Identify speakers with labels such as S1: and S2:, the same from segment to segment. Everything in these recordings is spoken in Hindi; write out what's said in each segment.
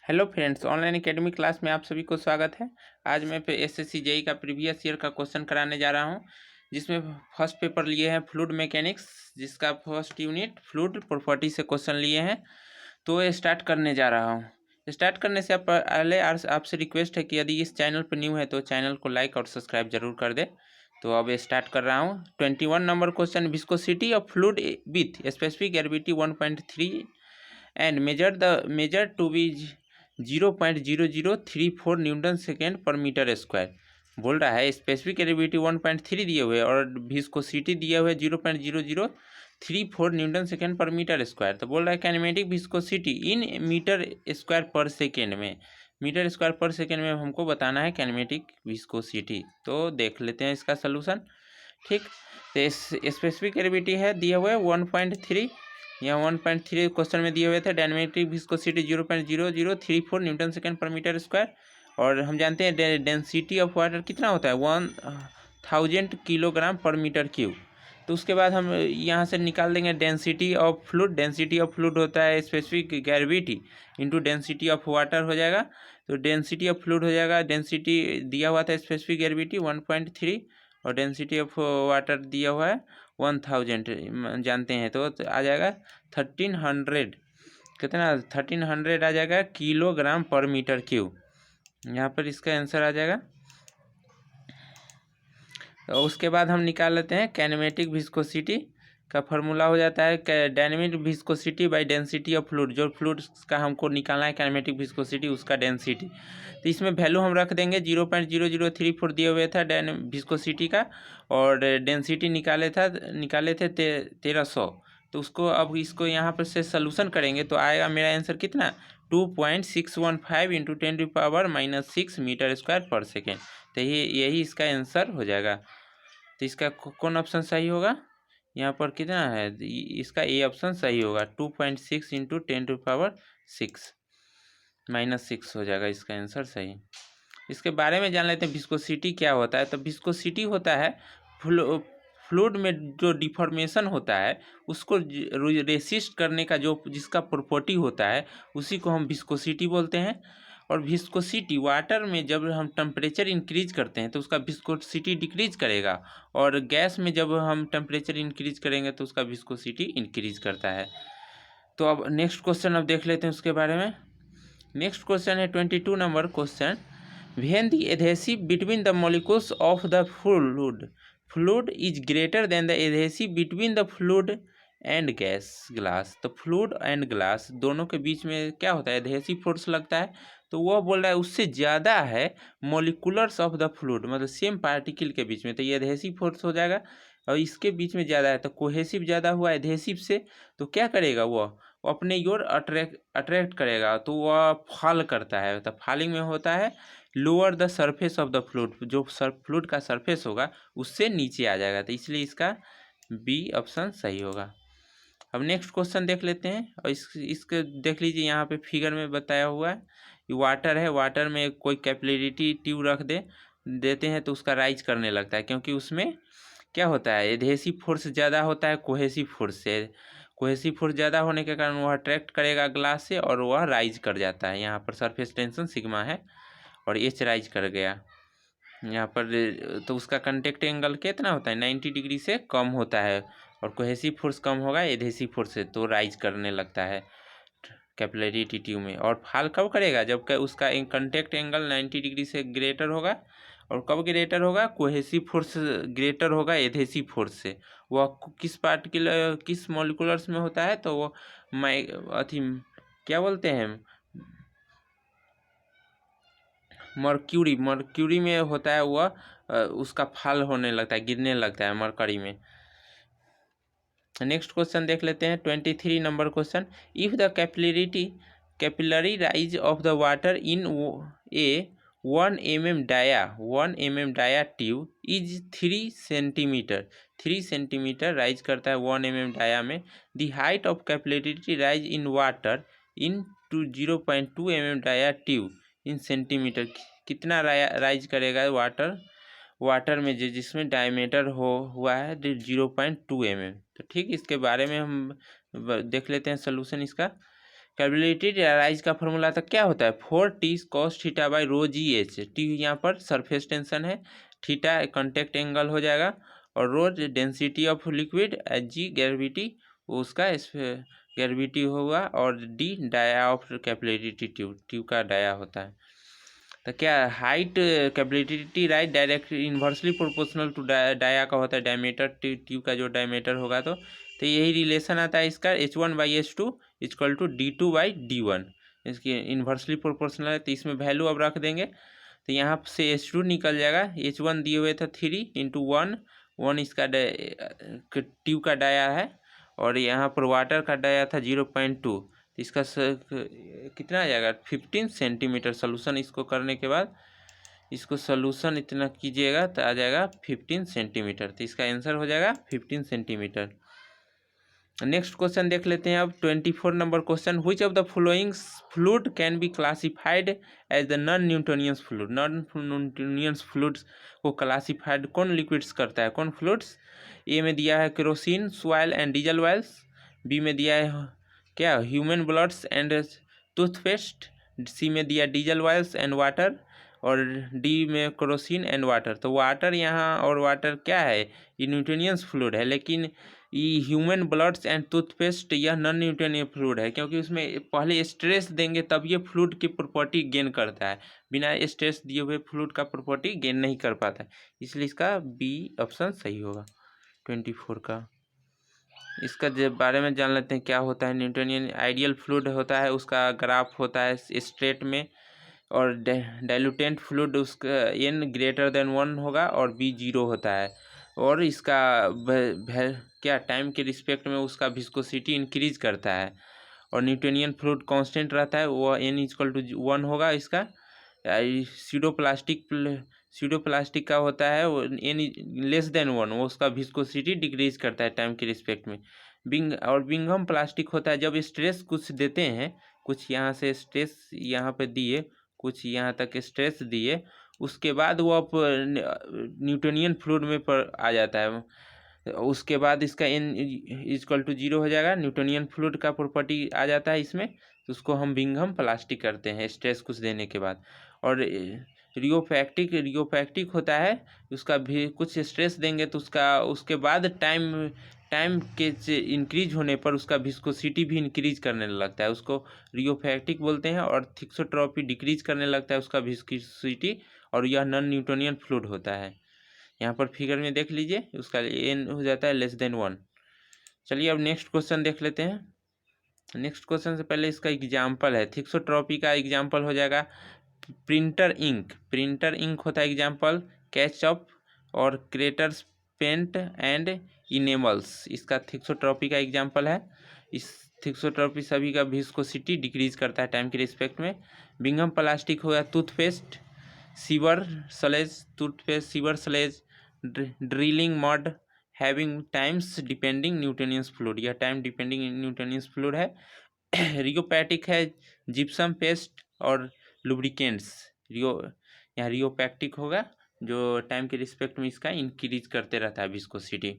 S1: Hello friends, online academy class में आप सभी को स्वागत है। आज मैं एसएससी जेई का प्रीवियस ईयर का क्वेश्चन कराने जा रहा हूं, जिसमें फर्स्ट पेपर लिए हैं फ्लूइड मैकेनिक्स, जिसका फर्स्ट यूनिट फ्लूइड प्रॉपर्टी से क्वेश्चन लिए हैं। तो ये स्टार्ट करने जा रहा हूं। स्टार्ट करने से पहले आपसे रिक्वेस्ट है कि यदि इस चैनल पर न्यू है तो चैनल को लाइक और सब्सक्राइब जरूर कर दे। तो अब स्टार्ट कर रहा हूँ। 21 number question, viscosity of fluid with specific gravity 1.3 and measure to be 0.0034 newton second per metre square. बोल रहा है स्पेसिफिक ग्रेविटी 1.3 दिए हुए और विस्कोसिटी दिए हुए 0.0034 newton second per metre square. तो बोल रहा है kinematic viscosity in metre square पर सेकेंड में, मीटर स्क्वायर पर सेकेंड में हमको बताना है काइनेमेटिक विस्कोसिटी। तो देख लेते हैं इसका सोल्यूशन। ठीक, तो स्पेसिफिक ग्रेविटी है दिया हुआ है 1.3, यहाँ 1.3 क्वेश्चन में दिए हुए थे। Dynamic viscosity 0.0034 newton second per metre square, और हम जानते हैं डेंसिटी ऑफ वाटर कितना होता है 1000 किलोग्राम पर मीटर क्यूब। तो उसके बाद हम यहाँ से निकाल देंगे density of fluid. Density of fluid होता है specific gravity into density of water हो जाएगा। तो डेंसिटी ऑफ फ्लूइड हो जाएगा, डेंसिटी दिया हुआ था स्पेसिफिक ग्रेविटी 1.3 और डेंसिटी ऑफ वाटर दिया हुआ है 1000 जानते हैं। तो आ जाएगा 1300, कितना 1300 आ जाएगा किलोग्राम पर मीटर क्यूब। यहाँ पर इसका आंसर आ जाएगा। तो उसके बाद हम निकाल लेते हैं काइनेमेटिक विस्कोसिटी का फॉर्मूला हो जाता है dynamic viscosity by density of fluid. जो फ्लूइड का हमको निकालना है काइनेमेटिक विस्कोसिटी, उसका डेंसिटी। तो इसमें वैल्यू हम रख देंगे 0.0034 दिए हुए था विस्कोसिटी का, और डेंसिटी निकाले थे 1300। तो उसको अब इसको यहाँ पर से सोल्यूशन करेंगे तो आएगा मेरा आंसर कितना 2.615 इंटू 10⁻⁻6 मीटर स्क्वायर पर सेकेंड। तो यही इसका आंसर हो जाएगा। तो इसका कौन ऑप्शन सही होगा? यहाँ पर कितना है, इसका ए ऑप्शन सही होगा। 2.6 इंटू 10⁻⁻6 हो जाएगा इसका आंसर सही। इसके बारे में जान लेते हैं विस्कोसिटी क्या होता है। तो विस्कोसिटी होता है फ्लूइड में जो डिफॉर्मेशन होता है उसको रेसिस्ट करने का जो जिसका प्रॉपर्टी होता है उसी को हम विस्कोसिटी बोलते हैं। और विस्कोसिटी वाटर में जब हम टेम्परेचर इंक्रीज करते हैं तो उसका विस्कोसिटी डिक्रीज करेगा, और गैस में जब हम टेम्परेचर इंक्रीज करेंगे तो उसका विस्कोसिटी इंक्रीज करता है। तो अब नेक्स्ट क्वेश्चन अब देख लेते हैं उसके बारे में। नेक्स्ट क्वेश्चन है 22 number question, when the adhesive between the molecules of the fluid is greater than the adhesive between the fluid and glass। तो फ्लूइड एंड ग्लास दोनों के बीच में क्या होता है, एडहेसिव फोर्स लगता है। तो वह बोल रहा है उससे ज़्यादा है मोलिकुलर्स ऑफ द फ्लूइड, मतलब सेम पार्टिकल के बीच में, तो ये एडहेसिव फोर्स हो जाएगा। और इसके बीच में ज़्यादा है तो कोहेसिव ज़्यादा हुआ एडहेसिव से, तो क्या करेगा वो अपने योर अट्रैक्ट करेगा, तो वह फॉल करता है। तो फॉलिंग में होता है lower the surface of the fluid, जो फ्लूइड का सरफेस होगा उससे नीचे आ जाएगा। तो इसलिए इसका बी ऑप्शन सही होगा। अब नेक्स्ट क्वेश्चन देख लेते हैं, और इसके देख लीजिए यहाँ पे फिगर में बताया हुआ है। ये वाटर है, वाटर में कोई कैपिलरिटी ट्यूब रख देते हैं तो उसका राइज करने लगता है, क्योंकि उसमें क्या होता है एडहेसिव फोर्स ज़्यादा होता है कोहेसिव फोर्स से। कोहेसिव फोर्स ज़्यादा होने के कारण वह अट्रैक्ट करेगा ग्लास से और वह राइज कर जाता है। यहाँ पर सरफेस टेंशन सिग्मा है और एच राइज कर गया यहाँ पर। तो उसका कंटेक्ट एंगल कितना होता है 90 डिग्री से कम होता है, और कोहेसिव फोर्स कम होगा एडहेसिव फोर्स से, तो राइज करने लगता है कैपिलरी ट्यूब में। और फॉल कब करेगा, जब उसका कंटेक्ट एंगल 90 डिग्री से ग्रेटर होगा। और कब ग्रेटर होगा, कोहेसिव फोर्स ग्रेटर होगा एडहेसिव फोर्स से। वह किस मॉलिक्यूलर्स में होता है, तो वो क्या बोलते हैं मर्क्यूरी में होता है। वह उसका फॉल होने लगता है, गिरने लगता है मरकरी में। नेक्स्ट क्वेश्चन देख लेते हैं 23 number question, if the capillary rise of the water in a 1 mm dia tube is 3 centimetre rise करता है 1 mm डाया में। The height of capillary rise in water in to 0.2 mm dia tube in centimetre, कितना राइज करेगा वाटर में जिसमें डायमीटर हुआ है 0.2 mm। तो ठीक, इसके बारे में हम देख लेते हैं सोल्यूशन इसका। कैपेबिलिटी राइज का फॉर्मूला था क्या होता है 4t cos theta by rho g h. T यहाँ पर सरफेस टेंशन है, थीटा कॉन्टैक्ट एंगल हो जाएगा और rho density of liquid, g gravity उसका ग्रेविटी होगा और d dia of capability tube, tube का डाया होता है। तो क्या height capability right direct inversely proportional to dia का होता है डायमीटर, ट्यूब का जो डायमीटर होगा तो यही रिलेशन आता है इसका H1/H2 इक्वल टू D2/D1। इसकी इन्वर्सली प्रोपोर्शनल है तो इसमें वैल्यू अब रख देंगे तो यहाँ से H2 निकल जाएगा। H1 दिए हुए था 3 × 1 इसका ट्यूब का डाया है और यहाँ पर वाटर का डाया था 0.2, इसका कितना आ जाएगा 15 सेंटीमीटर। सोल्यूशन इसको करने के बाद इसको सोल्यूशन इतना कीजिएगा तो आ जाएगा 15 सेंटीमीटर, तो इसका आंसर हो जाएगा 15 सेंटीमीटर। नेक्स्ट क्वेश्चन देख लेते हैं अब 24 number question. Which of the following fluid can be classified as the non Newtonian fluid. Non Newtonian fluids को क्लासिफाइड कौन लिक्विड्स करता है, कौन फ्लूइड्स। ए में दिया है kerosene, soil and diesel oils. B में दिया है क्या human bloods and toothpaste. C में दिया डीजल ऑयल्स एंड वाटर और डी में केरोसिन एंड वाटर। तो वाटर यहाँ और वाटर क्या है ये न्यूटोनियस फ्लूइड है, लेकिन ये ह्यूमन ब्लड्स एंड टूथपेस्ट यह नॉन न्यूटोनियस फ्लूइड है क्योंकि उसमें पहले स्ट्रेस देंगे तब ये फ्लूइड की प्रॉपर्टी गेन करता है, बिना स्ट्रेस दिए हुए फ्लूइड का प्रॉपर्टी गेन नहीं कर पाता है, इसलिए इसका बी ऑप्शन सही होगा 24 का। इसका जब बारे में जान लेते हैं क्या होता है न्यूटोनियन। आइडियल फ्लूइड होता है उसका ग्राफ होता है स्ट्रेट में और डाइल्यूटेंट फ्लूइड उसका n ग्रेटर देन 1 होगा और b 0 होता है और इसका क्या टाइम के रिस्पेक्ट में उसका विस्कोसिटी इंक्रीज करता है और न्यूटोनियन फ्लूइड कांस्टेंट रहता है वो n इक्वल टू 1 होगा। इसका सीडोप्लास्टिक का होता है वो n लेस देन 1, वो उसका विस्कोसिटी डिक्रीज करता है टाइम के रिस्पेक्ट में। बिंघम प्लास्टिक होता है जब स्ट्रेस कुछ देते हैं, कुछ यहाँ से स्ट्रेस यहाँ पे दिए, कुछ यहाँ तक स्ट्रेस दिए, उसके बाद वो अब न्यूटोनियन फ्लूइड में पर आ जाता है, उसके बाद इसका n इक्वल टू 0 हो जाएगा। न्यूटोनियन फ्लूइड का प्रॉपर्टी आ जाता है इसमें, तो उसको हम बिंघम प्लास्टिक करते हैं स्ट्रेस कुछ देने के बाद। और रियोफैक्टिक होता है उसका भी कुछ स्ट्रेस देंगे तो उसका उसके बाद टाइम के इंक्रीज होने पर उसका विस्कोसिटी भी इंक्रीज करने लगता है, उसको रियोफैक्टिक बोलते हैं। और थिक्सोट्रॉपी डिक्रीज करने लगता है उसका विस्कोसिटी और यह नॉन न्यूटोनियन फ्लूइड होता है। यहाँ पर फिगर में देख लीजिए उसका n हो जाता है लेस देन 1। चलिए अब नेक्स्ट क्वेश्चन देख लेते हैं। नेक्स्ट क्वेश्चन से पहले इसका एग्जाम्पल है, थिक्सोट्रॉपी का एग्जाम्पल हो जाएगा प्रिंटर इंक। प्रिंटर इंक होता है एग्जाम्पल केचअप और क्रेटर्स पेंट एंड इनेमल्स, इसका थिक्सोट्रॉपी का एग्जाम्पल है। इस थिक्सोट्रॉपी सभी का विस्कोसिटी डिक्रीज करता है टाइम के रिस्पेक्ट में। बिंघम प्लास्टिक हो गया toothpaste, sewer sludge, toothpaste sewer sludge, drilling mud having times depending Newtonian fluid, यह टाइम डिपेंडिंग न्यूटोनियस फ्लूइड है। रियोपैटिक है जिप्सम पेस्ट और लुब्रिकेंट्स। यहाँ रियोपैक्टिक होगा जो टाइम के रिस्पेक्ट में इसका इंक्रीज करते रहता है विस्कोसिटी,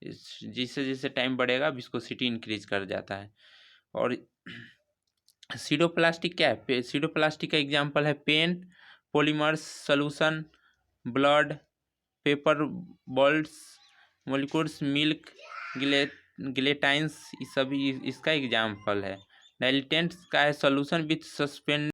S1: जिससे जैसे टाइम बढ़ेगा विस्कोसिटी इंक्रीज कर जाता है। और सीडोप्लास्टिक क्या है, सीडोप्लास्टिक का एग्जाम्पल है pen, polymers solution, blood, paper balls, molecules, milk, gelatins, सभी इसका एग्जाम्पल है। डाइल्यूटेंट्स का है सॉल्यूशन विथ सस्पेंड